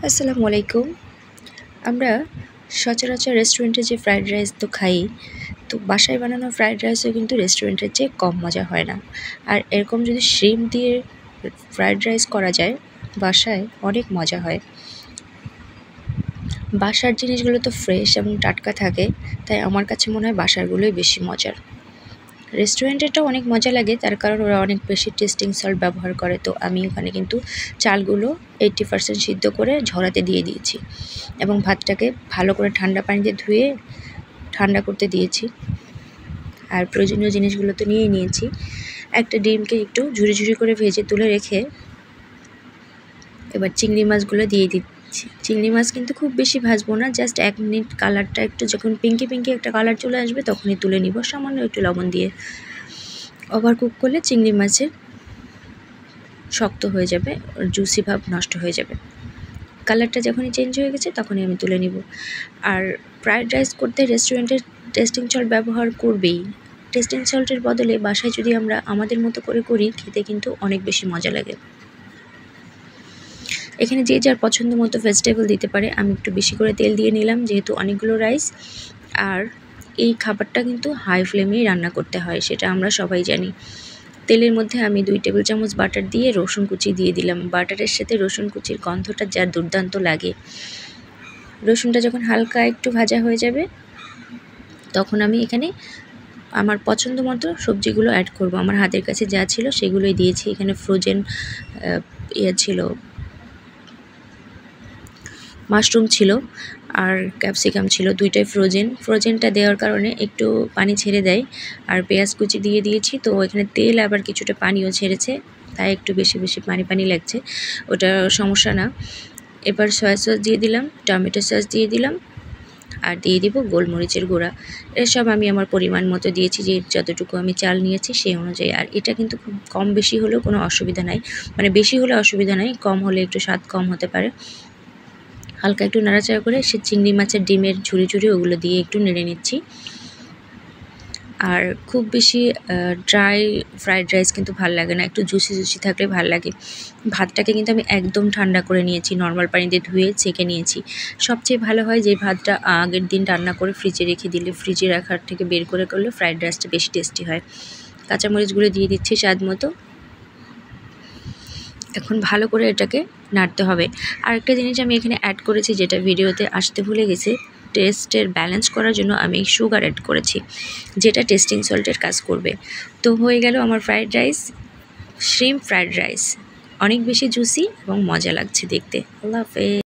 আসসালামু আলাইকুম। আমরা সচরাচর রেস্টুরেন্টে যে ফ্রাইড রাইস তো খাই, তো বাসায় বানানো ফ্রাইড রাইসও কিন্তু রেস্টুরেন্টের চেয়ে কম মজা হয় না। আর এরকম যদি শ্রিম্প দিয়ে ফ্রাইড রাইস করা যায় বাসায়, অনেক মজা হয়। বাসার জিনিসগুলো তো ফ্রেশ এবং টাটকা থাকে, তাই আমার কাছে মনে হয় বাসারগুলোই বেশি মজার। রেস্টুরেন্টেরটাও অনেক মজা লাগে, তার কারণ ওরা অনেক বেশি টেস্টিং সল্ট ব্যবহার করে। তো আমি ওখানে কিন্তু চালগুলো 80% সিদ্ধ করে ঝরাতে দিয়ে দিয়েছি এবং ভাতটাকে ভালো করে ঠান্ডা পানিতে ধুয়ে ঠান্ডা করতে দিয়েছি। আর প্রয়োজনীয় জিনিসগুলো তো নিয়েই নিয়েছি। একটা ডিমকে একটু ঝুরি ঝুরি করে ভেজে তুলে রেখে এবার চিংড়ি মাছগুলো দিয়ে দিচ্ছি। চিংড়ি মাছ কিন্তু খুব বেশি ভাজবো না, জাস্ট 1 মিনিট কালারটা একটু যখন পিঙ্কি পিঙ্কি একটা কালার চলে আসবে তখনই তুলে নিব, সামান্য একটু লবণ দিয়ে। ওভার কুক করলে চিংড়ি মাছের শক্ত হয়ে যাবে, জুসি ভাব নষ্ট হয়ে যাবে। কালারটা যখনই চেঞ্জ হয়ে গেছে তখনই আমি তুলে নিব। আর ফ্রাইড রাইস করতে রেস্টুরেন্টের টেস্টিং সল্ট ব্যবহার করবেই। টেস্টিং সল্টের বদলে বাসায় যদি আমরা আমাদের মতো করে করি, খেতে কিন্তু অনেক বেশি মজা লাগে। এখানে যে যার পছন্দ মতো ভেজিটেবল দিতে পারে। আমি একটু বেশি করে তেল দিয়ে নিলাম, যেহেতু অনেকগুলো রাইস। আর এই খাবারটা কিন্তু হাই ফ্লেমেই রান্না করতে হয়, সেটা আমরা সবাই জানি। তেলের মধ্যে আমি 2 টেবিল চামচ বাটার দিয়ে রসুন কুচি দিয়ে দিলাম। বাটারের সাথে রসুন কুচির গন্ধটা যা দুর্দান্ত লাগে। রসুনটা যখন হালকা একটু ভাজা হয়ে যাবে তখন আমি এখানে আমার পছন্দ মতো সবজিগুলো অ্যাড করব। আমার হাতের কাছে যা ছিল সেগুলোই দিয়েছি। এখানে ফ্রোজেন ছিল, মাশরুম ছিল আর ক্যাপসিকাম ছিল, দুইটাই ফ্রোজেনটা দেওয়ার কারণে একটু পানি ছেড়ে দেয়। আর পেঁয়াজ কুচি দিয়ে দিয়েছি, তো এখানে তেল আবার কিছুটা পানিও ছেড়েছে, তাই একটু বেশি বেশি পানি লাগছে, ওটা সমস্যা না। এবার সয়া সস দিয়ে দিলাম, টমেটো সস দিয়ে দিলাম আর দিয়ে দিব গোলমরিচের গুঁড়া। এসব আমি আমার পরিমাণ মতো দিয়েছি, যে যতটুকু আমি চাল নিয়েছি সেই অনুযায়ী। আর এটা কিন্তু খুব কম বেশি হলেও কোনো অসুবিধা নাই, মানে বেশি হলে অসুবিধা নাই, কম হলে একটু স্বাদ কম হতে পারে। হালকা একটু নাড়াচাড়া করে সে চিংড়ি মাছের ডিমের ঝুরি ঝুরি ওগুলো দিয়ে একটু নেড়ে নিচ্ছি। আর খুব বেশি ড্রাই ফ্রাইড রাইস কিন্তু ভাল লাগে না, একটু জুসি জুসি থাকলে ভাল লাগে। ভাতটাকে কিন্তু আমি একদম ঠান্ডা করে নিয়েছি, নর্মাল পানিতে ধুয়ে ছেঁকে নিয়েছি। সবচেয়ে ভালো হয় যে ভাতটা আগের দিন রান্না করে ফ্রিজে রেখে দিলে, ফ্রিজে রাখার থেকে বের করে করলে ফ্রাইড রাইসটা বেশি টেস্টি হয়। কাঁচামরিচগুলো দিয়ে দিচ্ছি স্বাদ মতো। এখন ভালো করে এটাকে নাড়তে হবে। আরেকটা জিনিস আমি এখানে অ্যাড করেছি, যেটা ভিডিওতে আসতে ভুলে গেছে। টেস্টের ব্যালেন্স করার জন্য আমি সুগার অ্যাড করেছি, যেটা টেস্টিং সল্টের কাজ করবে। তো হয়ে গেল আমার fried rice, shrimp fried rice. অনেক বেশি জুসি এবং মজা লাগছে দেখতে। আল্লাহ হাফেজ।